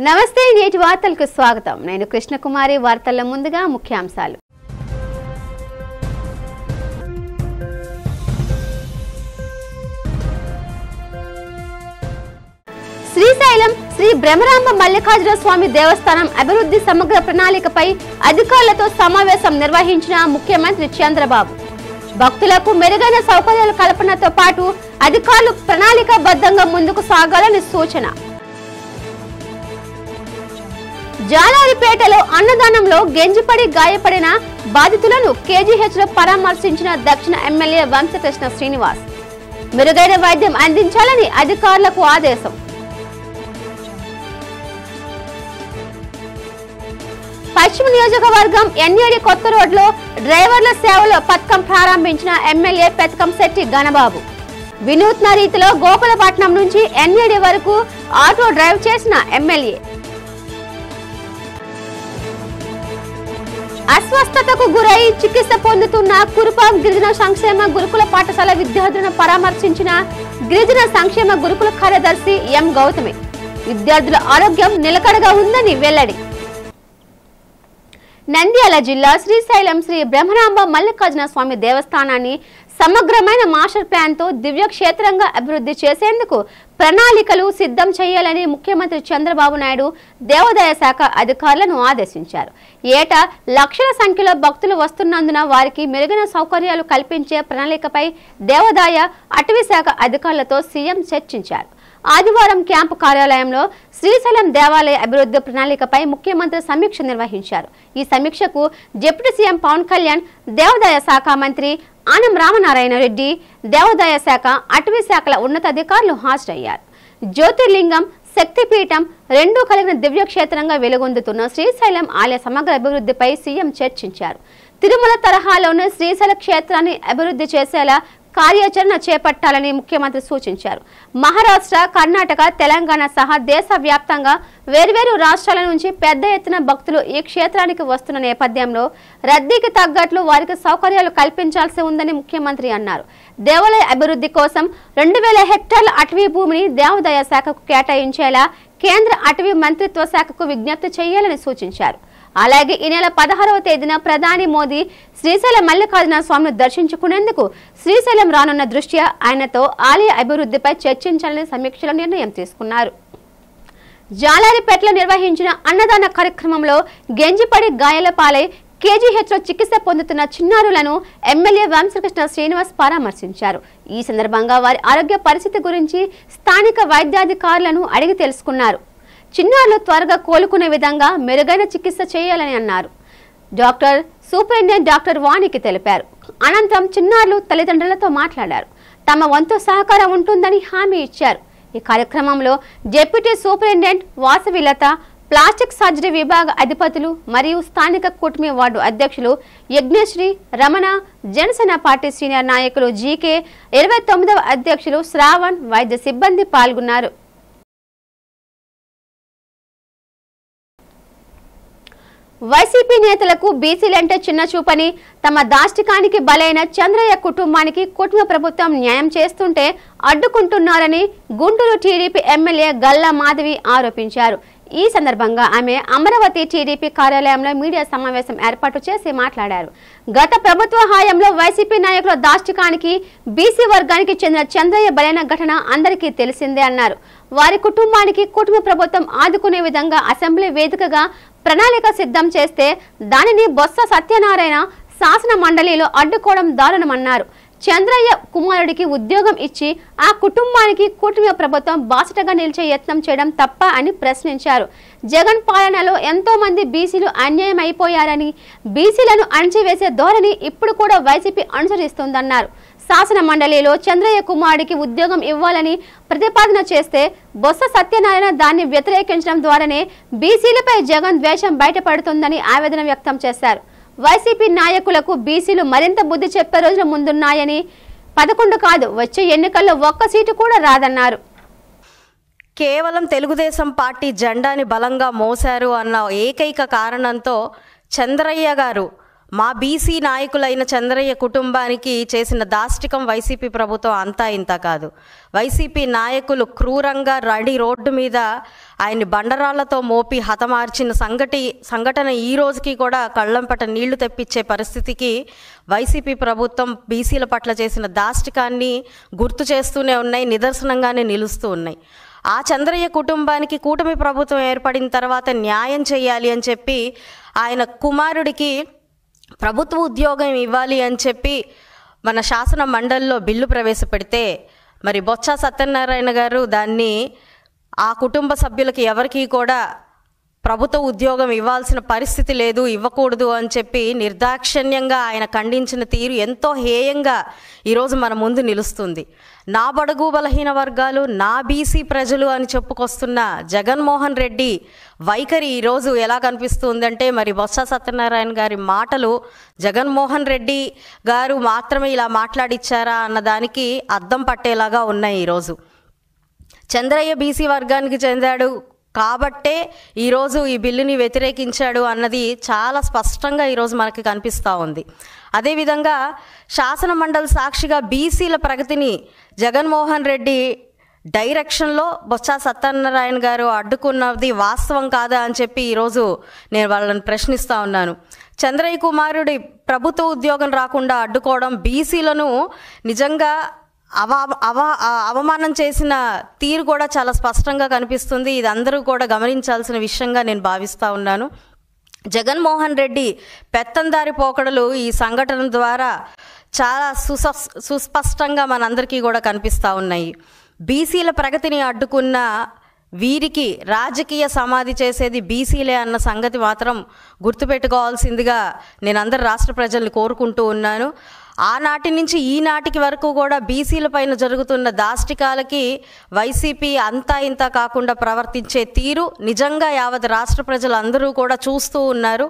నమస్తే నేటి వార్తలకు స్వాగతం. నేను కృష్ణకుమారి. వార్తల్లో ముందుగా ముఖ్యాంశాలు. శ్రీశైలం శ్రీ బ్రహ్మరాంబ మల్లికార్జున స్వామి దేవస్థానం అభివృద్ధి సమగ్ర ప్రణాళికపై అధికారులతో సమావేశం నిర్వహించిన ముఖ్యమంత్రి చంద్రబాబు. భక్తులకు మెరుగైన సౌకర్యాల కల్పనతో పాటు అధికారులు ప్రణాళికాబద్ధంగా ముందుకు సాగాలని సూచన. జాలారిపేటలో అన్నదానంలో గెంజిపడి గాయపడిన బాధితులను కేజీహెచ్లో పరామర్శించిన దక్షిణ ఎమ్మెల్యే వంశకృష్ణ శ్రీనివాస్. మెరుగైన వైద్యం అందించాలని అధికారులకు ఆదేశం. పశ్చిమ నియోజకవర్గం ఎన్ఏడి కొత్త రోడ్లో డ్రైవర్ల సేవలో పథకం ప్రారంభించిన ఎమ్మెల్యే పెతకంశెట్టి గణబాబు. వినూత్న రీతిలో గోకులపట్నం నుంచి ఎన్ఏడి వరకు ఆటో డ్రైవ్ చేసిన ఎమ్మెల్యే. అస్వస్థతకు గురై చికిత్స పొందుతున్న కురుపాం గిరిజన సంక్షేమ గురుకుల పాఠశాల విద్యార్థులను పరామర్శించిన గిరిజన సంక్షేమ గురుకుల కార్యదర్శి ఎం గౌతమి. విద్యార్థుల ఆరోగ్యం నిలకడగా ఉందని వెల్లడి. నంద్యాల జిల్లా శ్రీశైలం శ్రీ బ్రహ్మరాంబ మల్లికార్జున స్వామి దేవస్థానాన్ని సమగ్రమైన మాస్టర్ ప్లాన్ తో దివ్య క్షేత్రంగా అభివృద్ధి చేసేందుకు ప్రణాళికలు సిద్ధం చేయాలని ముఖ్యమంత్రి చంద్రబాబు నాయుడు దేవాదాయ శాఖ అధికారులను ఆదేశించారు. ఏటా లక్షల సంఖ్యలో భక్తులు వస్తున్నందున వారికి మెరుగైన సౌకర్యాలు కల్పించే ప్రణాళికపై దేవాదాయ అటవీ శాఖ అధికారులతో సీఎం చర్చించారు. ఆదివారం క్యాంపు కార్యాలయంలో శ్రీశైలం దేవాలయ అభివృద్ధి ప్రణాళికపై ముఖ్యమంత్రి సమీక్ష నిర్వహించారు. ఈ సమీక్షకు డిప్యూటీ సీఎం పవన్ కళ్యాణ్, దేవాదాయ శాఖ మంత్రి ఆనం రామనారాయణ రెడ్డి, దేవాదాయ శాఖ అటవీ శాఖల ఉన్నతాధికారులు హాజరయ్యారు. జ్యోతిర్లింగం, శక్తిపీఠం రెండూ కలిగిన దివ్యక్షేత్రంగా వెలుగొందుతున్న శ్రీశైలం ఆలయ సమగ్ర అభివృద్ధిపై సీఎం చర్చించారు. తిరుమల తరహాలోనే శ్రీశైల క్షేత్రాన్ని అభివృద్ధి చేసేలా కార్యాచరణ చేపట్టాలని ముఖ్యమంత్రి సూచించారు. మహారాష్ట్ర, కర్ణాటక, తెలంగాణ సహా దేశవ్యాప్తంగా వేర్వేరు రాష్ట్రాల నుంచి పెద్ద ఎత్తున భక్తులు ఈ క్షేత్రానికి వస్తున్న నేపథ్యంలో రద్దీకి తగ్గట్లు వారికి సౌకర్యాలు కల్పించాల్సి ఉందని ముఖ్యమంత్రి అన్నారు. దేవాలయ అభివృద్ధి కోసం 2000 హెక్టార్ల అటవీ భూమిని దేవాదాయ శాఖకు కేటాయించేలా కేంద్ర అటవీ మంత్రిత్వ శాఖకు విజ్ఞప్తి చేయాలని సూచించారు. అలాగే ఈ నెల 16వ తేదీన ప్రధాని మోదీ శ్రీశైలం మల్లికార్జున స్వామిని దర్శించుకునేందుకు శ్రీశైలం రానున్న దృష్ట్యా ఆయనతో ఆలయ అభివృద్ధిపై చర్చించాలని సమీక్షలో నిర్ణయం తీసుకున్నారు. జాలారిపేటలో నిర్వహించిన అన్నదాన కార్యక్రమంలో గెంజిపడి గాయాల పాలై కేజీహెచ్లో చికిత్స పొందుతున్న చిన్నారులను ఎమ్మెల్యే వంశకృష్ణ శ్రీనివాస్ పరామర్శించారు. ఈ సందర్భంగా వారి ఆరోగ్య పరిస్థితి గురించి స్థానిక వైద్యాధికారులను అడిగి తెలుసుకున్నారు. చిన్నారులు త్వరగా కోలుకునే విధంగా మెరుగైన చికిత్స చేయాలని అన్నారు. సూపరింటెండెంట్ డాక్టర్ వాణికి తెలిపారు. అనంతరం చిన్నారులు తల్లిదండ్రులతో మాట్లాడారు. తమ వంతు సహకారం ఉంటుందని హామీ ఇచ్చారు. ఈ కార్యక్రమంలో డిప్యూటీ సూపరింటెండెంట్ వాసవిలత, ప్లాస్టిక్ సర్జరీ విభాగ అధిపతులు మరియు స్థానిక కూటమి వార్డు అధ్యక్షులు యజ్ఞశ్రీ, రమణ, జనసేన పార్టీ సీనియర్ నాయకులు జీకే, 29వ అధ్యక్షులు శ్రావణ్, వైద్య సిబ్బంది పాల్గొన్నారు. వైసీపీ నేతలకు బీసీలంటే చిన్న చూపని, తమ దాష్టికానికి బలైన చంద్రయ్య కుటుంబానికి కూటమి ప్రభుత్వం న్యాయం చేస్తుంటే అడ్డుకుంటున్నారని గుంటూరు టీడీపీ ఎమ్మెల్యే గల్లా మాధవి ఆరోపించారు. ఈ సందర్భంగా ఆమె అమరావతి టీడీపీ కార్యాలయంలో మీడియా సమావేశం ఏర్పాటు చేసి మాట్లాడారు. గత ప్రభుత్వ హయాంలో వైసీపీ నాయకుల దాష్టికానికి బీసీ వర్గానికి చెందిన చంద్రయ్య బలైన ఘటన అందరికీ తెలిసిందే అన్నారు. వారి కుటుంబానికి కూటమి ప్రభుత్వం ఆదుకునే విధంగా అసెంబ్లీ వేదికగా ప్రణాళిక సిద్ధం చేస్తే దానిని బొత్స సత్యనారాయణ శాసన మండలిలో అడ్డుకోవడం దారుణమన్నారు. చంద్రయ్య కుమారుడికి ఉద్యోగం ఇచ్చి ఆ కుటుంబానికి కూటమి ప్రభుత్వం బాసటగా నిలిచే యత్నం చేయడం తప్ప అని ప్రశ్నించారు. జగన్ పాలనలో ఎంతో మంది బీసీలు అన్యాయం అయిపోయారని, బీసీలను అణచివేసే ధోరణి ఇప్పుడు కూడా వైసీపీ అనుసరిస్తోందన్నారు. శాసన మండలిలో చంద్రయ్య కుమారుడికి ఉద్యోగం ఇవ్వాలని ప్రతిపాదన చేస్తే బొత్స సత్యనారాయణ దాన్ని వ్యతిరేకించడం ద్వారానే బీసీలపై జగన్ ద్వేషం బయటపడుతుందని ఆవేదన వ్యక్తం చేశారు. వైసీపీ నాయకులకు బీసీలు మరింత బుద్ధి చెప్పే రోజులు ముందున్నాయని, 11 కాదు వచ్చే ఎన్నికల్లో 1 సీటు కూడా రాదన్నారు. కేవలం తెలుగుదేశం పార్టీ జెండాని బలంగా మోశారు అన్న ఏకైక కారణంతో చంద్రయ్య గారు మా బీసీ నాయకులైన చంద్రయ్య కుటుంబానికి చేసిన దాష్టికం వైసీపీ ప్రభుత్వం అంతా ఇంత కాదు. వైసీపీ నాయకులు క్రూరంగా రోడ్డు మీద ఆయన్ని బండరాళ్లతో మోపి హతమార్చిన సంఘటన ఈ రోజుకి కూడా కళ్ళంపట నీళ్లు తెప్పించే పరిస్థితికి వైసీపీ ప్రభుత్వం బీసీల పట్ల చేసిన దాష్టికాన్ని గుర్తు చేస్తూనే ఉన్నాయి, నిదర్శనంగానే నిలుస్తూ ఉన్నాయి. ఆ చంద్రయ్య కుటుంబానికి కూటమి ప్రభుత్వం ఏర్పడిన తర్వాత న్యాయం చేయాలి అని చెప్పి ఆయన కుమారుడికి ప్రభుత్వ ఉద్యోగం ఇవ్వాలి అని చెప్పి మన శాసన మండలిలో బిల్లు ప్రవేశపెడితే మరి బొత్స సత్యనారాయణ గారు దాన్ని ఆ కుటుంబ సభ్యులకి ఎవరికీ కూడా ప్రభుత్వ ఉద్యోగం ఇవ్వాల్సిన పరిస్థితి లేదు, ఇవ్వకూడదు అని చెప్పి నిర్దాక్షిణ్యంగా ఆయన ఖండించిన తీరు ఎంతో హేయంగా ఈరోజు మన ముందు నిలుస్తుంది. నా బడుగు బలహీన వర్గాలు, నా బీసీ ప్రజలు అని చెప్పుకొస్తున్న జగన్మోహన్ రెడ్డి వైఖరి ఈరోజు ఎలా కనిపిస్తుందంటే మరి బొత్స సత్యనారాయణ గారి మాటలు జగన్మోహన్ రెడ్డి గారు మాత్రమే ఇలా మాట్లాడిచ్చారా అన్నదానికి అద్దం పట్టేలాగా ఉన్నాయి. ఈరోజు చంద్రయ్య బీసీ వర్గానికి చెందాడు కాబట్టే ఈరోజు ఈ బిల్లుని వ్యతిరేకించాడు అన్నది చాలా స్పష్టంగా ఈరోజు మనకి కనిపిస్తూ ఉంది. అదేవిధంగా శాసన మండలి సాక్షిగా బీసీల ప్రగతిని జగన్మోహన్ రెడ్డి డైరెక్షన్లో బొత్స సత్యనారాయణ గారు అడ్డుకున్నది వాస్తవం కాదా అని చెప్పి ఈరోజు నేను వాళ్ళని ప్రశ్నిస్తూ ఉన్నాను. చంద్రయ్య కుమారుడి ప్రభుత్వ ఉద్యోగం రాకుండా అడ్డుకోవడం బీసీలను నిజంగా అవమానం చేసిన తీరు కూడా చాలా స్పష్టంగా కనిపిస్తుంది. ఇది అందరూ కూడా గమనించాల్సిన విషయంగా నేను భావిస్తూ ఉన్నాను. జగన్మోహన్ రెడ్డి పెత్తందారి పోకడలు ఈ సంఘటన ద్వారా చాలా సుస్పష్టంగా మనందరికీ కూడా కనిపిస్తూ ఉన్నాయి. బీసీల ప్రగతిని అడ్డుకున్న వీరికి రాజకీయ సమాధి చేసేది బీసీలే అన్న సంగతి మాత్రం గుర్తుపెట్టుకోవాల్సిందిగా నేను అందరు రాష్ట్ర ప్రజల్ని కోరుకుంటూ ఉన్నాను. ఆనాటి నుంచి ఈనాటికి వరకు కూడా బీసీల పైన జరుగుతున్న దాష్టికాలకి వైసీపీ అంతా ఇంత కాకుండా ప్రవర్తించే తీరు నిజంగా యావత్ రాష్ట్ర ప్రజలందరూ కూడా చూస్తూ ఉన్నారు.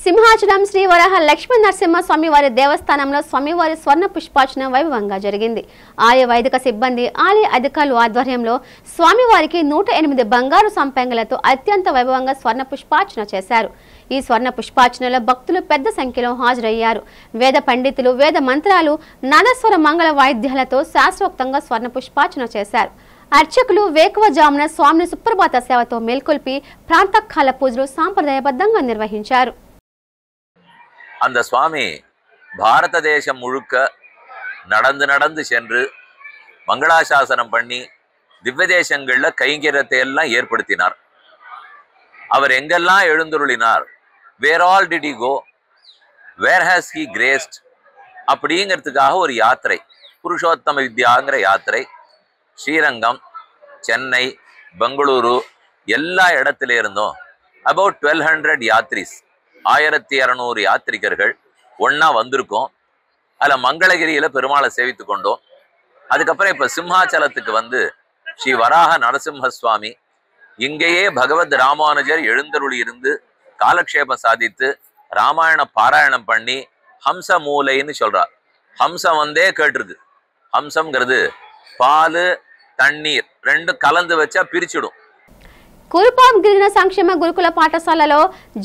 సింహాచలం శ్రీ వరాహ లక్ష్మీ నరసింహ స్వామివారి దేవస్థానంలో స్వామివారి స్వర్ణ పుష్పార్చన వైభవంగా జరిగింది. ఆలయ వైదిక సిబ్బంది, ఆలయ అధికారుల ఆధ్వర్యంలో స్వామివారికి 108 బంగారు సంపెంగలతో అత్యంత వైభవంగా స్వర్ణ పుష్పార్చన చేశారు. ఈ స్వర్ణ పుష్పార్చనలో భక్తులు పెద్ద సంఖ్యలో హాజరయ్యారు. వేద పండితులు వేద మంత్రాలు, నాదస్వర మంగళ వాయిద్యాలతో శాస్త్రోక్తంగా స్వర్ణ పుష్పార్చన చేశారు. అర్చకులు వేకువజామున స్వామిని సుప్రభాత సేవతో మేల్కొల్పి ప్రాంతకాల పూజలు సాంప్రదాయబద్ధంగా నిర్వహించారు. அந்த சுவாமி பாரத தேசம் முழுக்க நடந்து சென்று மங்களாசாசனம் பண்ணி திவ்ய தேசங்கள்ல கைங்கரியத்தை எல்லாம் ஏற்படுத்தினார். அவர் எங்கெல்லாம் எழுந்துருளினார், where all did he go, where has he graced அப்படிங்கிறதுக்காக ஒரு யாத்திரை, புருஷோத்தம வித்யாங்கிற யாத்திரை ஸ்ரீரங்கம், சென்னை, பெங்களூரு எல்லா இடத்துல இருந்தும் அபவுட் 1200 யாத்ரிஸ், 1200 யாத்திரிகர்கள் ஒன்னா வந்திருக்கோம். அதில் மங்களகிரியில பெருமாளை சேவித்து கொண்டோம். அதுக்கப்புறம் இப்ப சிம்ஹாச்சலத்துக்கு வந்து ஸ்ரீ வராக நரசிம்ம சுவாமி இங்கேயே பகவத் ராமானுஜர் எழுந்தருளி இருந்து காலக்ஷேபம் சாதித்து ராமாயண பாராயணம் பண்ணி ஹம்ச மூலைன்னு சொல்றார். ஹம்சம் வந்தே கேட்டிருக்கு. ஹம்சம்ங்கிறது பால் தண்ணீர் ரெண்டும் கலந்து வச்சா பிரிச்சிடும். కురుపాం గిరిజన సంక్షేమ గురుకుల పాఠశాలలో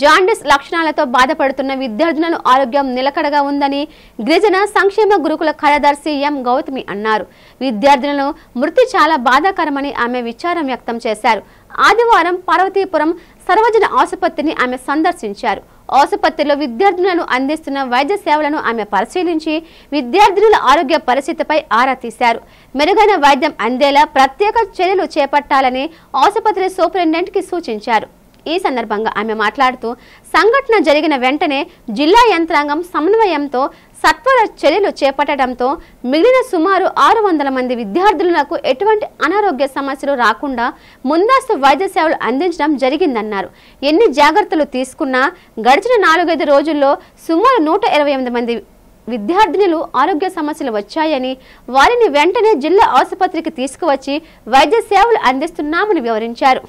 జాండిస్ లక్షణాలతో బాధపడుతున్న విద్యార్థులను ఆరోగ్యం నిలకడగా ఉందని గిరిజన సంక్షేమ గురుకుల కార్యదర్శి ఎం గౌతమి అన్నారు. విద్యార్థులను మృతి చాలా బాధాకరమని ఆమె విచారం వ్యక్తం చేశారు. ఆదివారం పార్వతీపురం సర్వజన ఆసుపత్రిని ఆమె సందర్శించారు. ఆసుపత్రిలో విద్యార్థులను అందిస్తున్న వైద్య సేవలను ఆమె పరిశీలించి విద్యార్థుల ఆరోగ్య పరిస్థితిపై ఆరా తీశారు. మెరుగైన వైద్యం అందేలా ప్రత్యేక చర్యలు చేపట్టాలని ఆసుపత్రి సూపరింటెండెంట్కి సూచించారు. ఈ సందర్భంగా ఆమె మాట్లాడుతూ సంఘటన జరిగిన వెంటనే జిల్లా యంత్రాంగం సమన్వయంతో సత్వర చర్యలు చేపట్టడంతో మిగిలిన సుమారు 600 మంది విద్యార్థులకు ఎటువంటి అనారోగ్య సమస్యలు రాకుండా ముందస్తు వైద్య సేవలు అందించడం జరిగిందన్నారు. ఎన్ని జాగ్రత్తలు తీసుకున్నా గడిచిన 4-5 రోజుల్లో సుమారు 128 మంది విద్యార్థినులు ఆరోగ్య సమస్యలు వచ్చాయని వారిని వెంటనే జిల్లా ఆసుపత్రికి తీసుకువచ్చి వైద్య సేవలు అందిస్తున్నామని వివరించారు.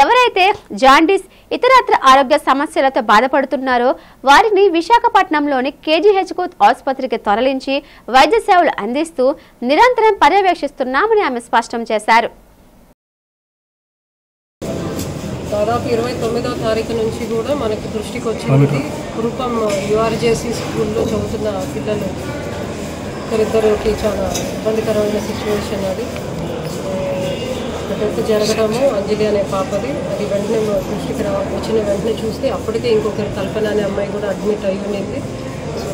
ఎవరైతే జాండీస్ ఇతరత్ర ఆరోగ్య సమస్యలతో బాధపడుతున్నారో వారిని విశాఖపట్నంలోని కేజీహెచ్కు ఆసుపత్రికి తరలించి వైద్య సేవలు అందిస్తూ నిరంతరం పర్యవేక్షిస్తున్నామని ఆమె స్పష్టం చేశారు. దాదాపు 29వ తారీఖు నుంచి కూడా మనకి దృష్టికి వచ్చింది. కురుపం యూఆర్జేసీ స్కూల్లో చదువుతున్న పిల్లలు ఇద్దరికి చాలా ఇబ్బందికరమైన సిచ్యువేషన్ అది. డెత్ జరగడము అంజలి అనే పాపది. అది వెంటనే దృష్టికి వచ్చిన వెంటనే చూస్తే అప్పటికే ఇంకొకరు కల్పన అనే అమ్మాయి కూడా అడ్మిట్ అయ్యి ఉండింది. సో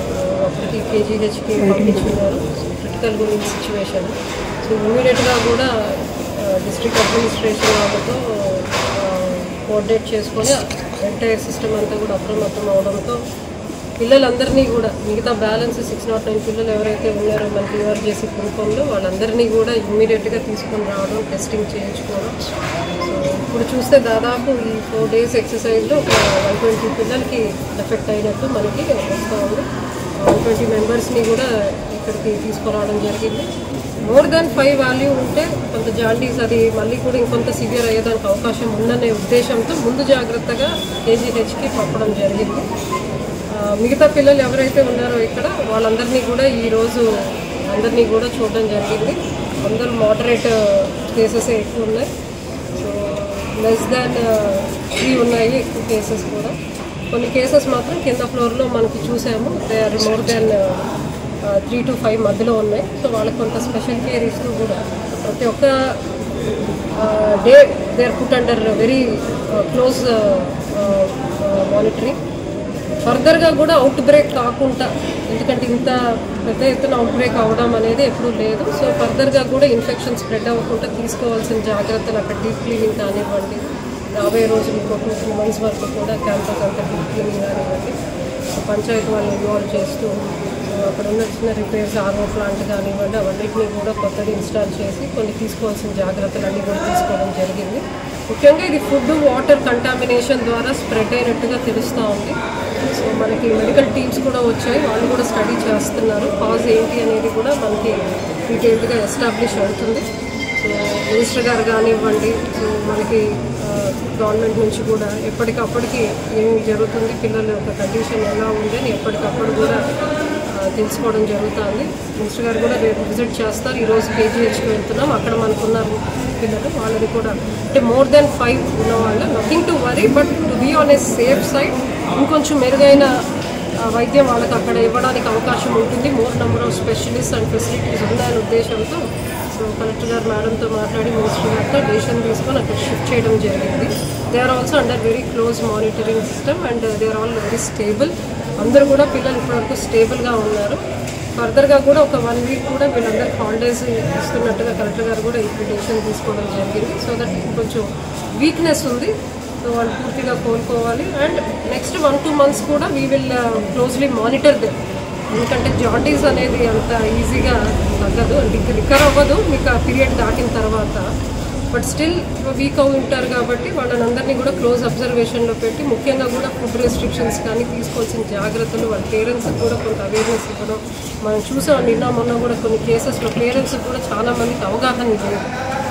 అప్పటికి కేజీహెచ్కి పంపించుకున్నారు. క్రిటికల్ గురించి సిచ్యువేషన్. సో ఇమీడియట్గా కూడా డిస్ట్రిక్ట్ అడ్మినిస్ట్రేషన్ వాళ్ళతో కోఆర్డినేట్ చేసుకొని ఎంటైర్ సిస్టమ్ అంతా కూడా అప్రమత్తం అవడంతో పిల్లలందరినీ కూడా మిగతా బ్యాలెన్స్ 609 పిల్లలు ఎవరైతే ఉన్నారో మనకి యూఆర్జేసీ గ్రూపంలో వాళ్ళందరినీ కూడా ఇమ్మీడియట్గా తీసుకొని రావడం, టెస్టింగ్ చేయించుకోవడం. సో ఇప్పుడు చూస్తే దాదాపు ఈ 4 days ఎక్సర్సైజ్లో ఒక 120 పిల్లలకి ఎఫెక్ట్ అయినట్టు మనకి వస్తూ ఉంది. 120 మెంబర్స్ని కూడా ఇక్కడికి తీసుకురావడం జరిగింది. మోర్ దాన్ 5 వాల్యూ ఉంటే కొంత జాండీస్ అది మళ్ళీ కూడా ఇంకొంత సివియర్ అయ్యేదానికి అవకాశం ఉందనే ఉద్దేశంతో ముందు జాగ్రత్తగా కేజీహెచ్కి పంపడం జరిగింది. మిగతా పిల్లలు ఎవరైతే ఉన్నారో ఇక్కడ వాళ్ళందరినీ కూడా ఈరోజు అందరినీ కూడా చూడడం జరిగింది. అందరూ మోడరేట్ కేసెస్ ఎక్కువ ఉన్నాయి. సో లెస్ దాన్ 3 ఉన్నాయి ఎక్కువ కేసెస్ కూడా. కొన్ని కేసెస్ మాత్రం కింద ఫ్లోర్లో మనకి చూసాము. They are more than 3 to 5 మధ్యలో ఉన్నాయి. సో వాళ్ళకి కొంత స్పెషల్ కేర్ ఇస్తూ కూడా ప్రతి ఒక్క day they are put under very close monitoring. ఫర్దర్గా కూడా అవుట్ బ్రేక్ కాకుండా, ఎందుకంటే ఇంత పెద్ద ఎత్తున అవుట్ బ్రేక్ అవ్వడం అనేది ఎప్పుడూ లేదు. సో ఫర్దర్గా కూడా ఇన్ఫెక్షన్ స్ప్రెడ్ అవ్వకుండా తీసుకోవాల్సిన జాగ్రత్తలు అక్కడ డీప్ క్లీనింగ్ కానివ్వండి, రాబోయే రోజులు ఇంకో 2-3 months వరకు కూడా క్యాంపస్ అంతా డీప్ క్లీనింగ్ కానివ్వండి, పంచాయతీ వాళ్ళని ఇన్వాల్వ్ చేస్తూ అక్కడ ఉన్న చిన్న రిపేర్స్ ఆర్ఓ ప్లాంట్ కానివ్వండి అవన్నిటిని కూడా కొత్తగా ఇన్స్టాల్ చేసి కొన్ని తీసుకోవాల్సిన జాగ్రత్తలు అన్నీ కూడా తీసుకోవడం జరిగింది. ముఖ్యంగా ఇది ఫుడ్ వాటర్ కంటామినేషన్ ద్వారా స్ప్రెడ్ అయినట్టుగా తెలుస్తూ ఉంది. సో మనకి మెడికల్ టీమ్స్ కూడా వచ్చాయి, వాళ్ళు కూడా స్టడీ చేస్తున్నారు. కాజ్ ఏంటి అనేది కూడా మనకి డీటెయిల్డ్గా ఎస్టాబ్లిష్ అవుతుంది. సో మినిస్టర్ గారు కానివ్వండి, సో మనకి గవర్నమెంట్ నుంచి కూడా ఎప్పటికప్పటికి ఏమి జరుగుతుంది, పిల్లల యొక్క కండిషన్ ఎలా ఉంది అని ఎప్పటికప్పుడు కూడా తెలుసుకోవడం జరుగుతుంది. మినిస్టర్ గారు కూడా రేపు విజిట్ చేస్తారు. ఈరోజు కేజీహెచ్కి వెళ్తున్నాం, అక్కడ మనకున్న పిల్లలు వాళ్ళని కూడా అంటే మోర్ దాన్ 5 ఉన్నవాళ్ళు nothing to worry, but to be on a safe side ఇంకొంచెం మెరుగైన వైద్యం వాళ్ళకి అక్కడ ఇవ్వడానికి అవకాశం ఉంటుంది. More number of specialist and facilities ఉన్నాయనే ఉద్దేశంతో సో కలెక్టర్ గారు మేడంతో మాట్లాడి మినిస్టర్ గారితో డెసిషన్ తీసుకొని అక్కడ షిఫ్ట్ చేయడం జరిగింది. They are also under very close monitoring system and they are all very stable. అందరూ కూడా పిల్లలు ఇప్పటివరకు స్టేబుల్గా ఉన్నారు. ఫర్దర్గా కూడా ఒక 1 week కూడా వీళ్ళందరికీ హాలిడేస్ ఇస్తున్నట్టుగా కలెక్టర్ గారు కూడా ఇప్పుడు డెసిషన్ తీసుకోవడం జరిగింది. సో దట్ కొంచెం వీక్నెస్ ఉంది, సో వాళ్ళు పూర్తిగా కోలుకోవాలి. అండ్ నెక్స్ట్ 1-2 months కూడా we will closely monitor them. ఎందుకంటే జాండీస్ అనేది అంత ఈజీగా తగ్గదు, అంటే రికవర్ అవ్వదు మీకు ఆ పీరియడ్ దాటిన తర్వాత. బట్ స్టిల్ వీక్ అవి ఉంటారు కాబట్టి వాళ్ళని అందరినీ కూడా క్లోజ్ అబ్జర్వేషన్లో పెట్టి ముఖ్యంగా కూడా ఫుడ్ రెస్ట్రిక్షన్స్ కానీ తీసుకోవాల్సిన జాగ్రత్తలు వాళ్ళ పేరెంట్స్కి కూడా కొంత అవేర్నెస్ ఇవ్వడం. మనం చూసాం నిన్న మొన్న కూడా కొన్ని కేసెస్లో పేరెంట్స్కి కూడా చాలామందికి అవగాహన లేదు.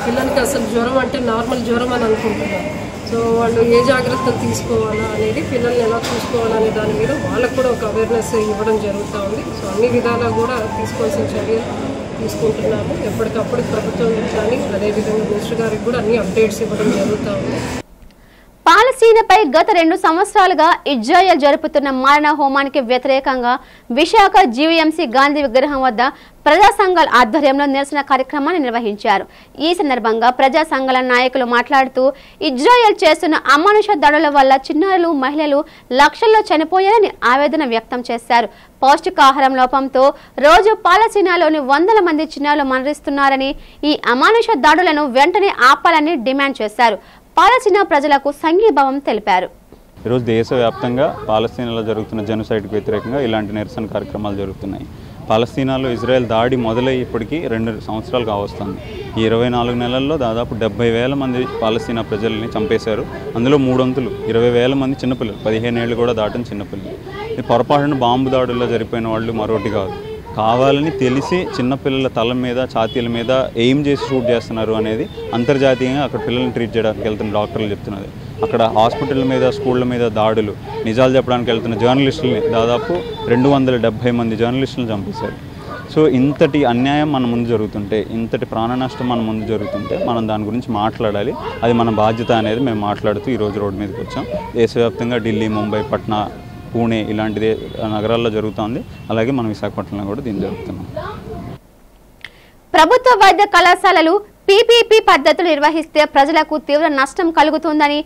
పిల్లలకి అసలు జ్వరం అంటే నార్మల్ జ్వరం అని అనుకుంటున్నారు. సో వాళ్ళు ఏ జాగ్రత్తలు తీసుకోవాలా అనేది, పిల్లల్ని ఎలా చూసుకోవాలనే దాని మీద వాళ్ళకు కూడా ఒక అవేర్నెస్ ఇవ్వడం జరుగుతూ ఉంది. సో అన్ని విధాలా కూడా తీసుకోవాల్సిన చర్యలు తీసుకుంటున్నాము. ఎప్పటికప్పుడు ప్రభుత్వం కానీ అదేవిధంగా మినిస్టర్ గారికి కూడా అన్ని అప్డేట్స్ ఇవ్వడం జరుగుతూ ఉంది. పాలస్తీనాపై గత 2 సంవత్సరాలుగా ఇజ్రాయెల్ జరుపుతున్న మారణ హోమానికి వ్యతిరేకంగా విశాఖ జీవీఎంసీ గాంధీ విగ్రహం వద్ద ప్రజా సంఘాల ఆధ్వర్యంలో నిరసన కార్యక్రమాన్ని నిర్వహించారు. ఈ సందర్భంగా ప్రజా సంఘాల నాయకులు మాట్లాడుతూ ఇజ్రాయెల్ చేస్తున్న అమానుష దాడుల వల్ల చిన్నారులు, మహిళలు లక్షల్లో చనిపోయారని ఆవేదన వ్యక్తం చేశారు. పౌష్టికాహారం లోపంతో రోజు పాలస్తీనాలోని 100 మంది చిన్నారులు మరణిస్తున్నారని, ఈ అమానుష దాడులను వెంటనే ఆపాలని డిమాండ్ చేశారు. పాలస్తీనా ప్రజలకు సంఘీభావం తెలిపారు. ఈరోజు దేశవ్యాప్తంగా పాలస్తీనాలో జరుగుతున్న జెనోసైడ్కి వ్యతిరేకంగా ఇలాంటి నిరసన కార్యక్రమాలు జరుగుతున్నాయి. పాలస్తీనాలో ఇజ్రాయెల్ దాడి మొదలై ఇప్పటికీ 2 సంవత్సరాలు కావస్తుంది. ఈ 24 నెలల్లో దాదాపు 70,000 మంది పాలస్తీనా ప్రజల్ని చంపేశారు. అందులో 320,000 మంది చిన్నపిల్లలు, 15 ఏళ్ళు కూడా దాటిన చిన్నపిల్లలు. ఇది పొరపాటున బాంబు దాడుల్లో జరిపోయిన వాళ్ళు మరొకటి కాదు, కావాలని తెలిసి చిన్నపిల్లల తల మీద, ఛాతీల మీద ఎయిమ్ చేసి షూట్ చేస్తున్నారు అనేది అంతర్జాతీయంగా అక్కడ పిల్లల్ని ట్రీట్ చేయడానికి వెళ్తున్న డాక్టర్లు చెప్తున్నది. అక్కడ హాస్పిటల్ మీద, స్కూళ్ళ మీద దాడులు, నిజాలు చెప్పడానికి వెళ్తున్న జర్నలిస్టులని దాదాపు 270 మంది జర్నలిస్టులను చంపేశారు. సో ఇంతటి అన్యాయం మన ముందు జరుగుతుంటే, ఇంతటి ప్రాణ నష్టం మన ముందు జరుగుతుంటే మనం దాని గురించి మాట్లాడాలి. అది మన బాధ్యత అనేది మేము మాట్లాడుతూ ఈరోజు రోడ్డు మీదకి వచ్చాం. దేశవ్యాప్తంగా ఢిల్లీ, ముంబై, పట్నా, పూణే ఇలాంటిదే నగరాల్లో జరుగుతుంది. అలాగే మన విశాఖపట్నంలో కూడా దీన్ని జరుగుతున్నాం. ప్రభుత్వ వైద్య కళాశాలలు పీపీపీ పద్ధతులు నిర్వహిస్తే ప్రజలకు తీవ్ర నష్టం కలుగుతుందని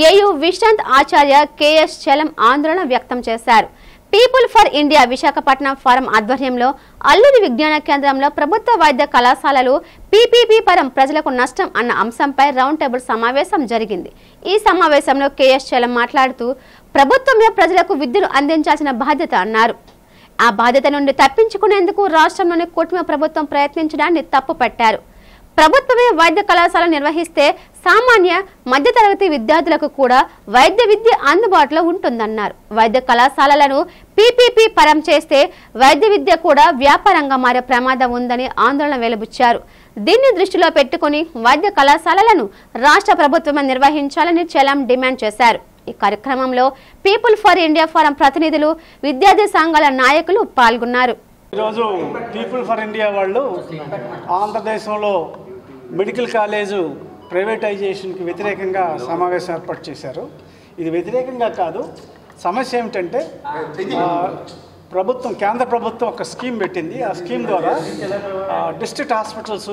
ఏయూ విశ్రాంత్ ఆచార్య కేఎస్ చలం ఆందోళన వ్యక్తం చేశారు. People for India Visakhapatnam forum ఆధ్వర్యంలో అల్లూరి విజ్ఞాన కేంద్రంలో ప్రభుత్వ వైద్య కళాశాలలు పీపీపీ పరం ప్రజలకు నష్టం అన్న అంశంపై రౌండ్ టేబుల్ సమావేశం జరిగింది. ఈ సమావేశంలో కేఎస్ చలం మాట్లాడుతూ ప్రభుత్వమే ప్రజలకు విద్యను అందించాల్సిన బాధ్యత అన్నారు. ఆ బాధ్యత నుండి తప్పించుకునేందుకు రాష్ట్రంలోని కూటమి ప్రభుత్వం ప్రయత్నించడాన్ని తప్పుపట్టారు. ప్రభుత్వమే వైద్య కళాశాల నిర్వహిస్తే సామాన్య మధ్యతరగతి విద్యార్థులకు కూడా వైద్య విద్య అందుబాటులో ఉంటుందన్నారు. వైద్య కళాశాలలను పీపీపీ పరం చేస్తే వైద్య విద్య కూడా వ్యాపారంగా మారే ప్రమాదం ఉందని ఆందోళన వెలుబుచ్చారు. దీన్ని దృష్టిలో పెట్టుకుని వైద్య కళాశాలలను రాష్ట్ర ప్రభుత్వమే నిర్వహించాలని చలం డిమాండ్ చేశారు. ఈ కార్యక్రమంలో పీపుల్ ఫర్ ఇండియా ఫోరం ప్రతినిధులు, విద్యార్థి సంఘాల నాయకులు పాల్గొన్నారు. ఈరోజు పీపుల్ ఫర్ ఇండియా వాళ్ళు ఆంధ్రదేశంలో మెడికల్ కాలేజు ప్రైవేటైజేషన్కి వ్యతిరేకంగా సమావేశం ఏర్పాటు చేశారు. ఇది వ్యతిరేకంగా కాదు, సమస్య ఏమిటంటే ప్రభుత్వం, కేంద్ర ప్రభుత్వం ఒక స్కీమ్ పెట్టింది. ఆ స్కీమ్ ద్వారా డిస్ట్రిక్ట్ హాస్పిటల్స్,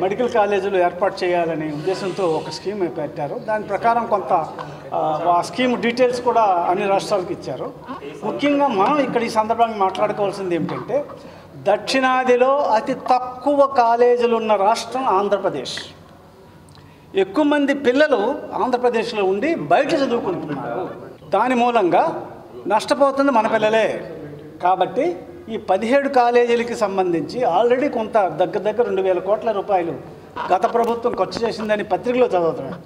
మెడికల్ కాలేజీలు ఏర్పాటు చేయాలనే ఉద్దేశంతో ఒక స్కీమ్ పెట్టారు. దాని ప్రకారం కొంత ఆ స్కీమ్ డీటెయిల్స్ కూడా అన్ని రాష్ట్రాలకు ఇచ్చారు. ముఖ్యంగా మనం ఇక్కడ ఈ సందర్భంగా మాట్లాడుకోవాల్సింది ఏమిటంటే, దక్షిణాదిలో అతి తక్కువ కాలేజీలు ఉన్న రాష్ట్రం ఆంధ్రప్రదేశ్. ఎక్కువ మంది పిల్లలు ఆంధ్రప్రదేశ్లో ఉండి బయట చదువుకుంటున్నారు. దాని మూలంగా నష్టపోతుంది మన పిల్లలే. కాబట్టి ఈ 17 కాలేజీలకి సంబంధించి ఆల్రెడీ కొంత దగ్గర 2,000 కోట్ల రూపాయలు గత ప్రభుత్వం ఖర్చు చేసిందని పత్రికలో చదువుతున్నాడు.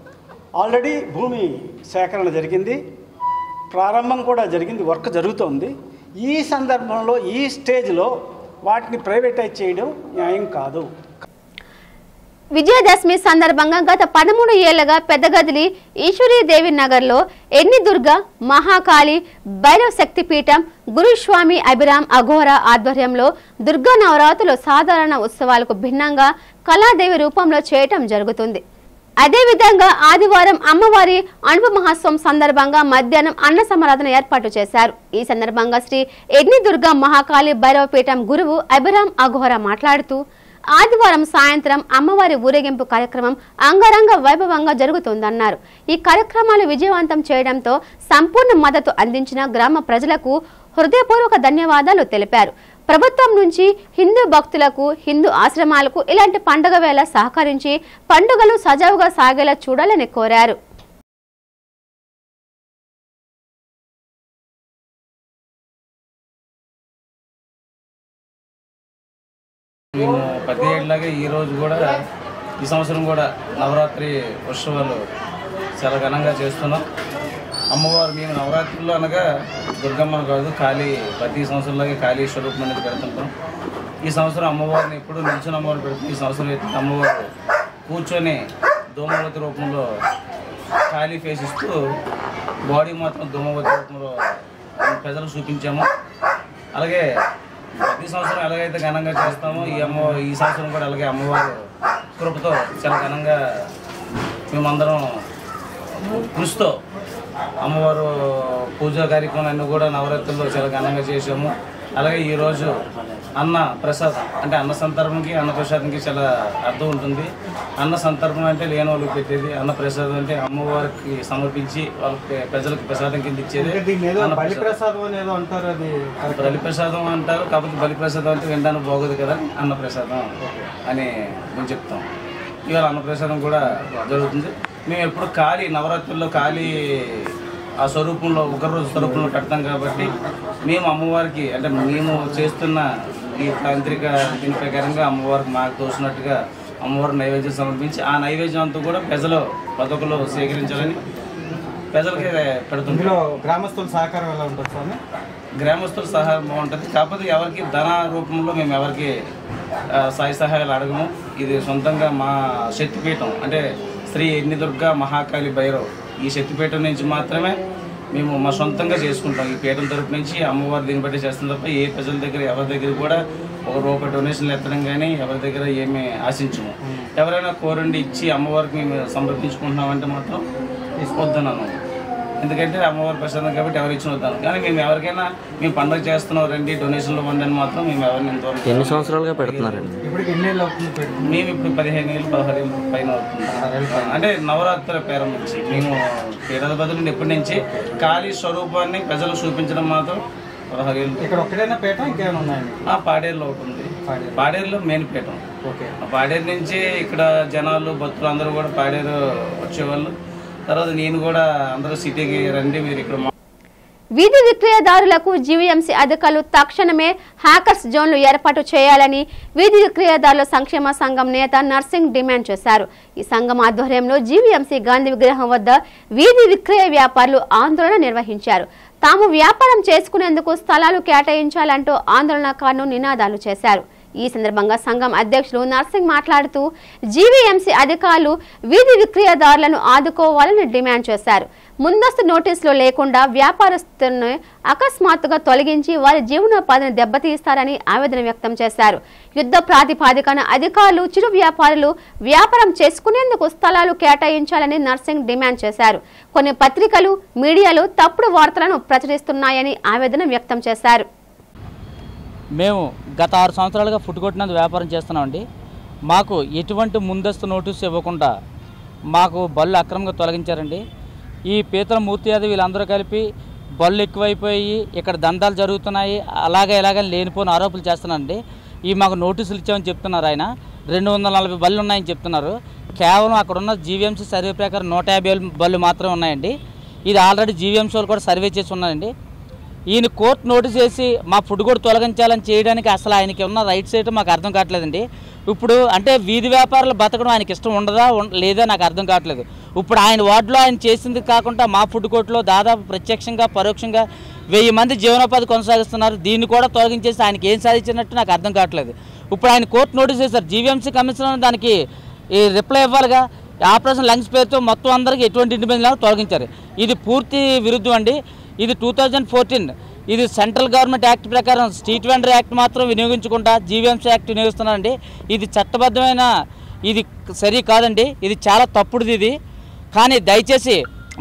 ఆల్రెడీ భూమి సేకరణ జరిగింది, ప్రారంభం కూడా జరిగింది, వర్క్ జరుగుతోంది. ఈ సందర్భంలో ఈ స్టేజ్లో వాటిని ప్రైవేటైజ్ చేయడం న్యాయం కాదు. విజయదశమి సందర్భంగా గత 13 ఏళ్లుగా పెద్దగదిలి ఈశ్వరీదేవి నగర్లో ఎన్ని దుర్గా, మహాకాళి, భైరవ శక్తిపీఠం, గురుస్వామి అభిరామ్ అఘోరా ఆధ్వర్యంలో దుర్గా నవరాత్రులు సాధారణ ఉత్సవాలకు భిన్నంగా కళాదేవి రూపంలో చేయటం జరుగుతుంది. అదేవిధంగా ఆదివారం అమ్మవారి అనుప మహోత్సవం సందర్భంగా మధ్యాహ్నం అన్న సమారాధన ఏర్పాటు చేశారు. ఈ సందర్భంగా శ్రీ ఎన్ని దుర్గా మహాకాళి భైరవపీఠం గురువు అభిరామ్ అఘోరా మాట్లాడుతూ ఆదివారం సాయంత్రం అమ్మవారి ఊరేగింపు కార్యక్రమం అంగరంగ వైభవంగా జరుగుతుందన్నారు. ఈ కార్యక్రమాలు విజయవంతం చేయడంతో సంపూర్ణ మద్దతు అందించిన గ్రామ ప్రజలకు హృదయపూర్వక ధన్యవాదాలు తెలిపారు. ప్రభుత్వం నుంచి హిందూ భక్తులకు, హిందూ ఆశ్రమాలకు ఇలాంటి పండుగ వేళ సహకరించి పండుగలు సజావుగా సాగేలా చూడాలని కోరారు. మేము 10 ఏళ్ళలాగే ఈరోజు కూడా, ఈ సంవత్సరం కూడా నవరాత్రి ఉత్సవాలు చాలా ఘనంగా చేస్తున్నాం. అమ్మవారు మేము నవరాత్రుల్లో అనగా దుర్గమ్మను కాదు, కాళీ, ప్రతి సంవత్సరంలాగే కాళీ స్వరూపం అనేది పెడుతుంటాం. ఈ సంవత్సరం అమ్మవారిని ఎప్పుడు నిల్చుని అమ్మవారు పెడుతుంది. ఈ సంవత్సరం అమ్మవారు కూర్చొని ధూమవతి రూపంలో కాళీ ఫేస్ ఇస్తూ బాడీ మాత్రం ధూమవతి రూపంలో ప్రజలకు చూపించాము. అలాగే ప్రతి సంవత్సరం ఎలాగైతే ఘనంగా చేస్తామో ఈ సంవత్సరం కూడా అలాగే అమ్మవారు కృపతో చాలా ఘనంగా మేమందరం కృషితో అమ్మవారు పూజా కార్యక్రమాలన్నీ కూడా నవరాత్రుల్లో చాలా ఘనంగా చేసాము. అలాగే ఈరోజు అన్న ప్రసాదం అంటే అన్న సంతర్పణకి, అన్న ప్రసాదంకి చాలా అర్థం ఉంటుంది. అన్న సంతర్పణ అంటే లేని వాళ్ళకి పెట్టేది, అన్న ప్రసాదం అంటే అమ్మవారికి సమర్పించి వాళ్ళకి ప్రజలకు ప్రసాదం కింద ఇచ్చేది. బలిప్రసాదం అంటారు, కాకపోతే బలిప్రసాదం అంటే వినడానికి బాగోదు కదా, అన్న ప్రసాదం అని మేము చెప్తాం. ఇవాళ అన్నప్రసాదం కూడా జరుగుతుంది. మేము ఎప్పుడు కాళీ నవరాత్రుల్లో కాళీ ఆ స్వరూపంలో ఒకరోజు స్వరూపంలో కడతాం కాబట్టి మేము అమ్మవారికి అంటే మేము చేస్తున్న ఈ తాంత్రిక దీని ప్రకారంగా అమ్మవారికి మాకు తోసినట్టుగా అమ్మవారికి నైవేద్యం సమర్పించి ఆ నైవేద్యం అంతా కూడా ప్రజలు పథకులు సేకరించాలని ప్రజలకి పెడుతుంది. గ్రామస్తుల సహకారం ఎలా ఉంటుంది స్వామి? గ్రామస్తుల సహాయం బాగుంటుంది. కాకపోతే ఎవరికి ధన రూపంలో మేము ఎవరికి సాయి సహాయాలు అడగము. ఇది సొంతంగా మా శక్తిపీఠం అంటే శ్రీ ఎన్ని దుర్గా మహాకాళి భైరవ్ ఈ శక్తిపీఠం నుంచి మాత్రమే మేము మా సొంతంగా చేసుకుంటాం. ఈ పీఠం తరపు నుంచి అమ్మవారు దీన్ని బట్టి చేస్తాం తప్ప ఏ ప్రజల దగ్గర ఎవరి దగ్గర కూడా ₹1 డొనేషన్లు ఎత్తడం కానీ ఎవరి దగ్గర ఏమీ ఆశించము. ఎవరైనా కోరండి ఇచ్చి అమ్మవారికి మేము సమర్పించుకుంటున్నామంటే మాత్రం వద్దన్నాను. ఎందుకంటే అమ్మవారి ప్రసాదం కాబట్టి ఎవరు ఇచ్చిన వద్దాను. కానీ మేము ఎవరికైనా మేము పండుగ చేస్తున్నాం రండి డొనేషన్లు ఇవ్వండి మాత్రం మేము ఎవరిని ఇంతవరకు. ఎన్ని సంవత్సరాలుగా పెడుతున్నారండి? మేము ఇప్పుడు 15 ఏళ్ళు 16 ఏళ్ళు పైన అవుతుంది. అంటే నవరాత్రుల పేరు నుంచి మేము పీఠాధిపతుల నుండి ఎప్పటి నుంచి కాళీ స్వరూపాన్ని ప్రజలు చూపించడం మాత్రం 16 ఏళ్ళు. ఇక్కడ ఒక్కడైనా పీఠం ఇంకేమైనా ఉన్నాయండి? పాడేరులో అవుతుంది. పాడేరులో మెయిన్ పీఠం. పాడేరు నుంచి ఇక్కడ జనాలు భక్తులు అందరూ కూడా పాడేరు వచ్చేవాళ్ళు. తర్వాత నేను కూడా అందరూ సిటీకి రండి మీరు ఇక్కడ. వీధి విక్రయదారులకు జీవీఎంసీ అధికారులు తక్షణమే హ్యాకర్స్ జోన్లు ఏర్పాటు చేయాలని వీధి విక్రయదారుల సంక్షేమ సంఘం నేత నర్సింగ్ డిమాండ్ చేశారు. ఈ సంఘం ఆధ్వర్యంలో జీవీఎంసీ గాంధీ విగ్రహం వద్ద వీధి విక్రయ వ్యాపారులు ఆందోళన నిర్వహించారు. తాము వ్యాపారం చేసుకునేందుకు స్థలాలు కేటాయించాలంటూ ఆందోళనకారులు నినాదాలు చేశారు. ఈ సందర్భంగా సంఘం అధ్యక్షులు నర్సింగ్ మాట్లాడుతూ జీవీఎంసీ అధికారులు వీధి విక్రయదారులను ఆదుకోవాలని డిమాండ్ చేశారు. ముందస్తు నోటీసులు లేకుండా వ్యాపారస్తులను అకస్మాత్తుగా తొలగించి వారి జీవనోపాధిని దెబ్బతీస్తారని ఆవేదన వ్యక్తం చేశారు. యుద్ధ ప్రాతిపాదికన అధికారులు చిరు వ్యాపారులు వ్యాపారం చేసుకునేందుకు స్థలాలు కేటాయించాలని నర్సింగ్ డిమాండ్ చేశారు. కొన్ని పత్రికలు మీడియాలు తప్పుడు వార్తలను ప్రచురిస్తున్నాయని ఆవేదన వ్యక్తం చేశారు. మేము గత 6 సంవత్సరాలుగా ఫుడ్ కోర్ట్ నందు వ్యాపారం చేస్తున్నామండి. మాకు ఎటువంటి ముందస్తు నోటీసు ఇవ్వకుండా మాకు బళ్ళు అక్రమంగా తొలగించారండి. ఈ పీతల మూర్తి యాదవ్ వీళ్ళందరూ కలిపి బళ్ళు ఎక్కువైపోయి ఇక్కడ దందాలు జరుగుతున్నాయి ఇలాగే లేనిపోయిన ఆరోపణలు చేస్తున్నారండి. ఈ మాకు నోటీసులు ఇచ్చామని చెప్తున్నారు. ఆయన 240 బళ్ళు ఉన్నాయని చెప్తున్నారు. కేవలం అక్కడ ఉన్న జీవీఎంసీ సర్వే ప్రకారం 150 బళ్ళు మాత్రమే ఉన్నాయండి. ఇది ఆల్రెడీ జీవీఎంసీ వాళ్ళు కూడా సర్వే చేసి ఉన్నాయండి. ఈయన కోర్టు నోటీస్ చేసి మా ఫుడ్ కూడా తొలగించాలని చేయడానికి అసలు ఆయనకి ఉన్న రైట్స్ ఏంటో మాకు అర్థం కావట్లేదండి. ఇప్పుడు అంటే వీధి వ్యాపారాలు బతకడం ఆయనకి ఇష్టం ఉండదా లేదా నాకు అర్థం కావట్లేదు. ఇప్పుడు ఆయన వార్డులో ఆయన చేసింది కాకుండా మా ఫుడ్ కోర్టులో దాదాపు ప్రత్యక్షంగా పరోక్షంగా 1000 మంది జీవనోపాధి కొనసాగిస్తున్నారు. దీన్ని కూడా తొలగించేసి ఆయనకి ఏం సాధించినట్టు నాకు అర్థం కావట్లేదు. ఇప్పుడు ఆయన కోర్టు నోటీస్ చేశారు. జీవీఎంసీ కమిషనర్ దానికి ఈ రిప్లై ఇవ్వాలిగా. ఆపరేషన్ లంగ్స్ పేరుతో మొత్తం అందరికీ ఎటువంటి ఇండిపెండెన్స్ తొలగించారు. ఇది పూర్తి విరుద్ధం అండి. ఇది 2014 ఇది సెంట్రల్ గవర్నమెంట్ యాక్ట్ ప్రకారం స్ట్రీట్ వెండర్ యాక్ట్ మాత్రం వినియోగించకుండా జీవీఎంసీ యాక్ట్ వినియోగిస్తున్నారండి. ఇది చట్టబద్ధమైన ఇది సరి కాదండి. ఇది చాలా తప్పుడుది ఇది. కానీ దయచేసి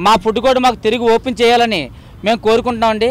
మా ఫుడ్ కోర్ట్ మాకు తిరిగి ఓపెన్ చేయాలని మేము కోరుకుంటున్నామండి.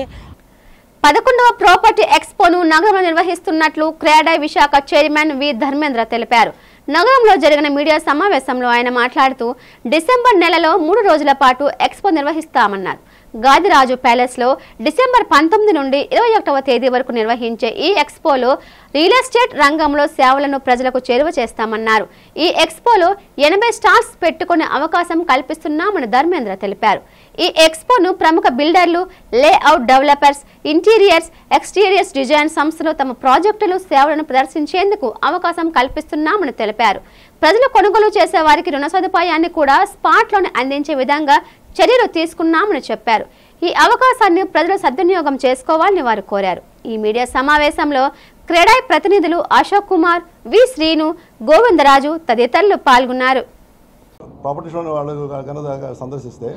11వ ప్రాపర్టీ ఎక్స్పోను నగరంలో నిర్వహిస్తున్నట్లు క్రేడై విశాఖ చైర్మన్ వి ధర్మేంద్ర తెలిపారు. నగరంలో జరిగిన మీడియా సమావేశంలో ఆయన మాట్లాడుతూ డిసెంబర్ నెలలో 3 రోజుల పాటు ఎక్స్పో నిర్వహిస్తామన్నారు. గాదిరాజు ప్యాలెస్లో డిసెంబర్ 19 నుండి 21వ తేదీ వరకు నిర్వహించే ఈ ఎక్స్పోలో రియల్ ఎస్టేట్ రంగంలో సేవలను ప్రజలకు చేరువ చేస్తామన్నారు. ఈ ఎక్స్పోలో 80 స్టాల్స్ పెట్టుకునే అవకాశం కల్పిస్తున్నామని ధర్మేంద్ర తెలిపారు. ఈ ఎక్స్పోను ప్రముఖ బిల్డర్లు, layout developers, interiors, exteriors design సంస్థలు తమ ప్రాజెక్టులు, సేవలను ప్రదర్శించేందుకు అవకాశం కల్పిస్తున్నామని తెలిపారు. ప్రజలు కొనుగోలు చేసే వారికి రుణ సదుపాయాన్ని కూడా స్పాట్లోనే అందించే విధంగా చర్యలు తీసుకున్నామని చెప్పారు. ఈ అవకాశాన్ని ప్రజలు సద్వినియోగం చేసుకోవాలని వారు కోరారు. ఈ మీడియా సమావేశంలో క్రెడాయ్ ప్రతినిధులు అశోక్ కుమార్, వి శ్రీను, గోవిందరాజు తదితరులు పాల్గొన్నారు. ప్రాపర్టీ షోని వాళ్ళు కనుక సందర్శిస్తే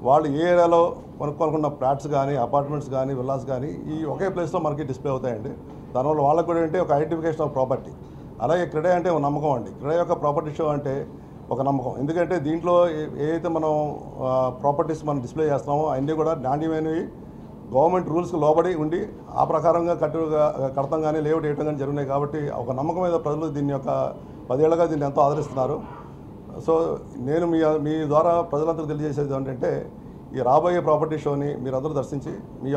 వాళ్ళు ఏ ఏరియాలో కొనుక్కోనుకున్న ఫ్లాట్స్ కానీ, అపార్ట్మెంట్స్ కానీ, విల్లాస్ కానీ ఈ ఒకే ప్లేస్లో మనకి డిస్ప్లే అవుతాయండి. దానివల్ల వాళ్ళకు కూడా ఏంటి ఒక ఐడెంటిఫికేషన్ ఆఫ్ ప్రాపర్టీ. అలాగే క్రెడాయ్ అంటే ఒక నమ్మకం అండి. క్రెడాయ్ యొక్క ప్రాపర్టీ షో అంటే ఒక నమ్మకం. ఎందుకంటే దీంట్లో ఏదైతే మనం ప్రాపర్టీస్ మనం డిస్ప్లే చేస్తామో అన్నీ కూడా నాణ్యమైనవి, గవర్నమెంట్ రూల్స్కి లోబడి ఉండి ఆ ప్రకారంగా కడతాం కానీ లేఅవుట్ వేయడం కానీ జరుగుతున్నాయి. కాబట్టి ఒక నమ్మకం మీద ప్రజలు దీన్ని యొక్క 10 ఏళ్ళగా దీన్ని ఎంతో ఆదరిస్తున్నారు. సో నేను మీ ద్వారా ప్రజలందరూ తెలియజేసేది ఏంటంటే ఈ రాబోయే ప్రాపర్టీ షోని మీరందరూ దర్శించి మీ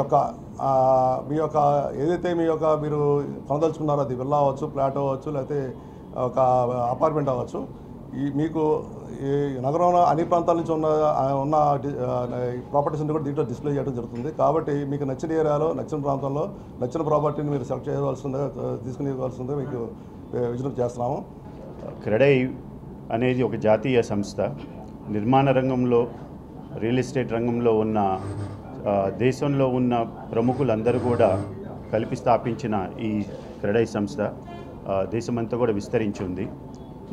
యొక్క ఏదైతే మీరు కొనదలుచుకున్నారో అది విల్లా అవ్వచ్చు, ఫ్లాట్ అవ్వచ్చు, లేకపోతే ఒక అపార్ట్మెంట్ అవ్వచ్చు, మీకు ఈ నగరంలో అన్ని ప్రాంతాల నుంచి ఉన్న ప్రాపర్టీస్ కూడా దీంట్లో డిస్ప్లే చేయడం జరుగుతుంది. కాబట్టి మీకు నచ్చిన ఏరియాలో, నచ్చిన ప్రాంతంలో నచ్చిన ప్రాపర్టీని మీరు సెలెక్ట్ చేయవలసిందే, తీసుకునేవలసిందే మీకు విజయం చేస్తున్నాము. క్రెడై అనేది ఒక జాతీయ సంస్థ. నిర్మాణ రంగంలో, రియల్ ఎస్టేట్ రంగంలో ఉన్న దేశంలో ఉన్న ప్రముఖులందరూ కూడా కలిపి స్థాపించిన ఈ క్రెడై సంస్థ దేశమంతా కూడా విస్తరించి ఉంది.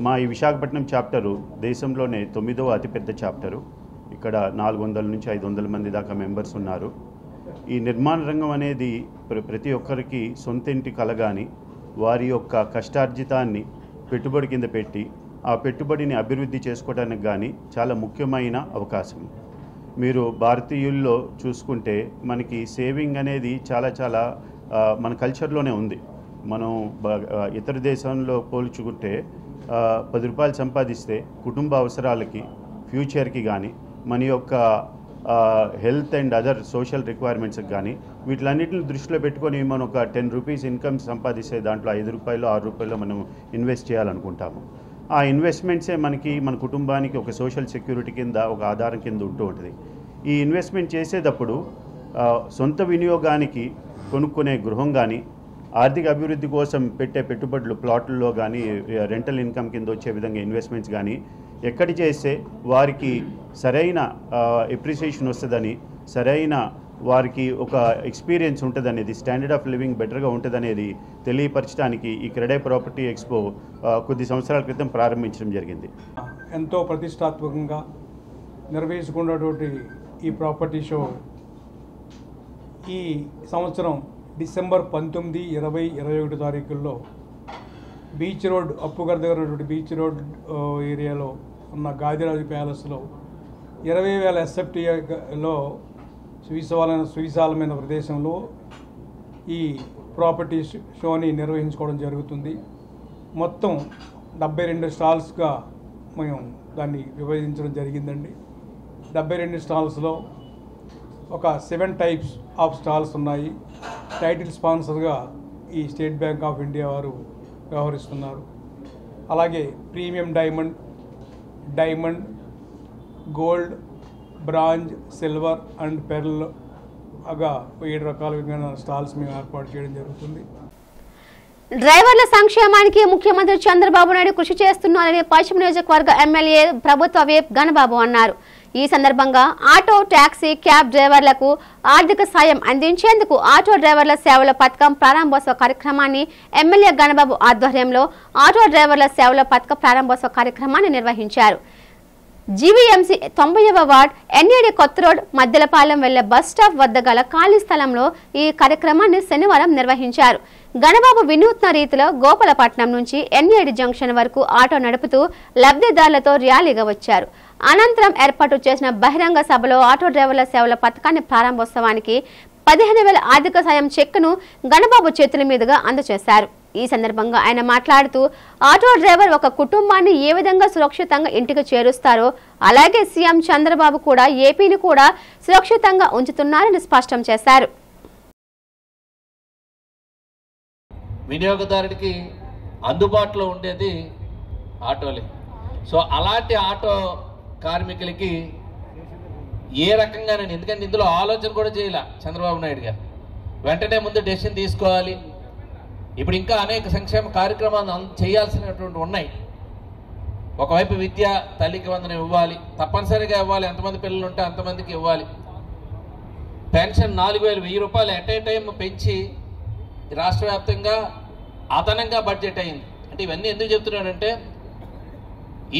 మా ఈ విశాఖపట్నం చాప్టరు దేశంలోనే 9వ అతిపెద్ద చాప్టరు. ఇక్కడ 400 నుంచి 500 మంది దాకా మెంబర్స్ ఉన్నారు. ఈ నిర్మాణ రంగం అనేది ప్రతి ఒక్కరికి సొంతింటి కలగాని వారి యొక్క కష్టార్జితాన్ని పెట్టుబడి కింద పెట్టి ఆ పెట్టుబడిని అభివృద్ధి చేసుకోవడానికి కానీ చాలా ముఖ్యమైన అవకాశం. మీరు భారతీయుల్లో చూసుకుంటే మనకి సేవింగ్ అనేది చాలా మన కల్చర్లోనే ఉంది. మనం ఇతర దేశంలో పోల్చుకుంటే 10 రూపాయలు సంపాదిస్తే కుటుంబ అవసరాలకి, ఫ్యూచర్కి కానీ, మన యొక్క హెల్త్ అండ్ అదర్ సోషల్ రిక్వైర్మెంట్స్కి కానీ వీటిలన్నిటిని దృష్టిలో పెట్టుకొని మనం ఒక 10 రూపీస్ ఇన్కమ్ సంపాదిస్తే దాంట్లో 5 రూపాయలు 6 రూపాయలు మనం ఇన్వెస్ట్ చేయాలనుకుంటాము. ఆ ఇన్వెస్ట్మెంట్సే మన కుటుంబానికి ఒక సోషల్ సెక్యూరిటీ కింద, ఒక ఆధారం కింద ఉంటూ ఉంటుంది. ఈ ఇన్వెస్ట్మెంట్ చేసేటప్పుడు సొంత వినియోగానికి కొనుక్కునే గృహం కానీ, ఆర్థిక అభివృద్ధి కోసం పెట్టే పెట్టుబడులు ప్లాట్లలో కానీ, రెంటల్ ఇన్కమ్ కింద వచ్చే విధంగా ఇన్వెస్ట్మెంట్స్ కానీ ఎక్కడి చేస్తే వారికి సరైన ఎప్రిసియేషన్ వస్తుందని, సరైన వారికి ఒక ఎక్స్పీరియన్స్ ఉంటుందనేది, స్టాండర్డ్ ఆఫ్ లివింగ్ బెటర్గా ఉంటుందనేది తెలియపరచడానికి ఈ క్రెడై ప్రాపర్టీ ఎక్స్పో కొద్ది సంవత్సరాల క్రితం ప్రారంభించడం జరిగింది. ఎంతో ప్రతిష్టాత్మకంగా నిర్వహించుకున్నటువంటి ఈ ప్రాపర్టీ షో ఈ సంవత్సరం డిసెంబర్ 19, 20, 21 తారీఖుల్లో బీచ్ రోడ్, అప్పుగర్ దగ్గర ఉన్నటువంటి బీచ్ రోడ్ ఏరియాలో ఉన్న గాదిరాజు ప్యాలెస్లో 20,000 SFTలో సువిశాలమైన ప్రదేశంలో ఈ ప్రాపర్టీ షోని నిర్వహించుకోవడం జరుగుతుంది. మొత్తం 72 స్టాల్స్గా మేము దాన్ని విభజించడం జరిగిందండి. 72 స్టాల్స్లో ఒక 7 టైప్స్ ఆఫ్ స్టాల్స్ ఉన్నాయి. టైటిల్ స్పాన్సర్గా ఈ స్టేట్ బ్యాంక్ ఆఫ్ ఇండియా వారు వ్యవహరిస్తున్నారు. అలాగే premium diamond, gold, bronze, silver and pearl అగా 7 రకాల విధమైన స్టాల్స్ మేము ఏర్పాటు చేయడం జరుగుతుంది. డ్రైవర్ల సంక్షేమానికి ముఖ్యమంత్రి చంద్రబాబు నాయుడు కృషి చేస్తున్నారని పశ్చిమ నియోజకవర్గ ఎమ్మెల్యే ప్రభుత్వ విప్ గణబాబు అన్నారు. ఈ సందర్భంగా ఆటో, టాక్సీ, క్యాబ్ డ్రైవర్లకు ఆర్థిక సాయం అందించేందుకు ఆటో డ్రైవర్ల సేవల పథకం ప్రారంభోత్సవ కార్యక్రమాన్ని ఎమ్మెల్యే గణబాబు ఆధ్వర్యంలో ఆటో డ్రైవర్ల సేవల పథక ప్రారంభోత్సవ కార్యక్రమాన్ని నిర్వహించారు. జీవీఎంసీ 90వ వార్డ్ ఎన్ఏడి కొత్త రోడ్ మద్దెలపాలెం వెళ్లే బస్ స్టాప్ వద్ద గల ఖాళీ స్థలంలో ఈ కార్యక్రమాన్ని శనివారం నిర్వహించారు. గణబాబు వినూత్న రీతిలో గోపాలపట్నం నుంచి ఎన్ఏడి జంక్షన్ వరకు ఆటో నడుపుతూ లబ్ధిదారులతో ర్యాలీగా వచ్చారు. అనంతరం ఏర్పాటు చేసిన బహిరంగ సభలో ఆటో డ్రైవర్ల సేవల పథకాన్ని ప్రారంభోత్సవానికి 15,000 ఆర్థిక సాయం చెక్కును గణబాబు చేతుల మీదుగా అందజేశారు. ఈ సందర్భంగా ఆయన మాట్లాడుతూ ఆటో డ్రైవర్ ఒక కుటుంబాన్ని ఏ విధంగా సురక్షితంగా ఇంటికి చేరుస్తారో అలాగే సీఎం చంద్రబాబు కూడా ఏపీని కూడా సురక్షితంగా ఉంచుతున్నారని స్పష్టం చేశారు. వినియోగదారుడికి అందుబాటులో ఉండేది ఆటోలే. సో అలాంటి ఆటో కార్మికులకి ఏ రకంగా, నేను ఎందుకంటే ఇందులో ఆలోచన కూడా చేయాల చంద్రబాబు నాయుడు గారు, వెంటనే ముందు డెసిషన్ తీసుకోవాలి. ఇప్పుడు ఇంకా అనేక సంక్షేమ కార్యక్రమాలు చేయాల్సినటువంటి ఉన్నాయి. ఒకవైపు విద్య, తల్లికి వందనం ఇవ్వాలి, తప్పనిసరిగా ఇవ్వాలి, ఎంతమంది పిల్లలు ఉంటే అంతమందికి ఇవ్వాలి. పెన్షన్ 4,000, 1,000 రూపాయలు ఎట్ ఏ టైం పెంచి రాష్ట్ర వ్యాప్తంగా అదనంగా బడ్జెట్ అయింది. అంటే ఇవన్నీ ఎందుకు చెప్తున్నానంటే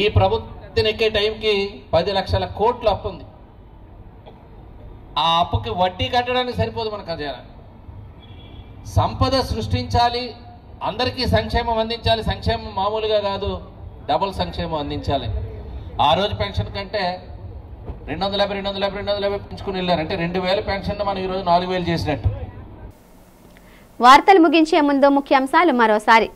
ఈ ప్రభుత్వం ఎక్కే టైంకి 10 లక్షల కోట్ల అప్పు ఉంది. ఆ అప్పుకి వడ్డీ కట్టడానికి సరిపోదు మన ఖజానా. సంపద సృష్టించాలి, అందరికీ సంక్షేమం అందించాలి. సంక్షేమం మామూలుగా కాదు, డబుల్ సంక్షేమం అందించాలి. ఆ రోజు పెన్షన్ కంటే 250 పెంచుకుని వెళ్ళారు. అంటే 2,000 పెన్షన్ మనం ఈరోజు 4,000 చేసినట్టు. వార్తలు ముగించే ముందు ముఖ్యాంశాలు మరోసారి.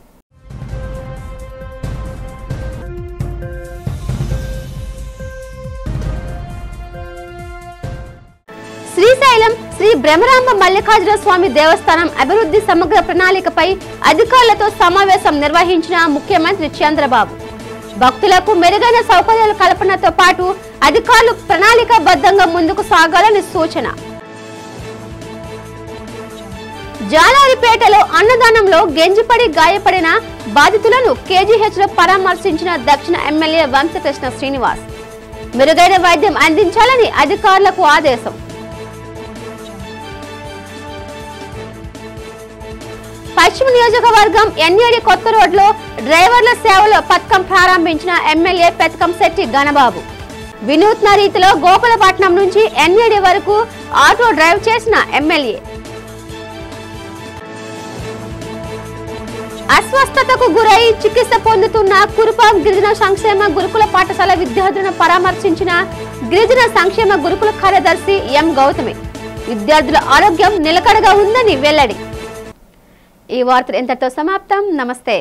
శ్రీశైలం శ్రీ బ్రహ్మరాంబ మల్లికార్జున స్వామి దేవస్థానం అభివృద్ధి సమగ్ర ప్రణాళికపై అధికారులతో సమావేశం నిర్వహించిన ముఖ్యమంత్రి చంద్రబాబు. భక్తులకు మెరుగైన సౌకర్యాల కల్పనతో పాటు అధికారులు ప్రణాళికాబద్ధంగా ముందుకు సాగాలని సూచన. జాలారిపేటలో అన్నదానంలో గెంజిపడి గాయపడిన బాధితులను కేజీహెచ్లో పరామర్శించిన దక్షిణ ఎమ్మెల్యే వంశకృష్ణ శ్రీనివాస్. మెరుగైన వైద్యం అందించాలని అధికారులకు ఆదేశం. పశ్చిమ నియోజకవర్గం ఎన్ఏడి కొత్త రోడ్లో డ్రైవర్ల సేవల పథకం ప్రారంభించిన ఎమ్మెల్యే పెతకంశెట్టి గణబాబు. వినూత్న రీతిలో గోకులపట్నం నుంచి ఎన్ఏడి వరకు ఆటో డ్రైవ్ చేసిన ఎమ్మెల్యే. అస్వస్థతకు గురై చికిత్స పొందుతున్న కురుపాం గిరిజన సంక్షేమ గురుకుల పాఠశాల విద్యార్థులను పరామర్శించిన గిరిజన సంక్షేమ గురుకుల కార్యదర్శి ఎం గౌతమి. విద్యార్థుల ఆరోగ్యం నిలకడగా ఉందని వెల్లడి. ఈ వార్తలు ఇంతటితో సమాప్తం. నమస్తే.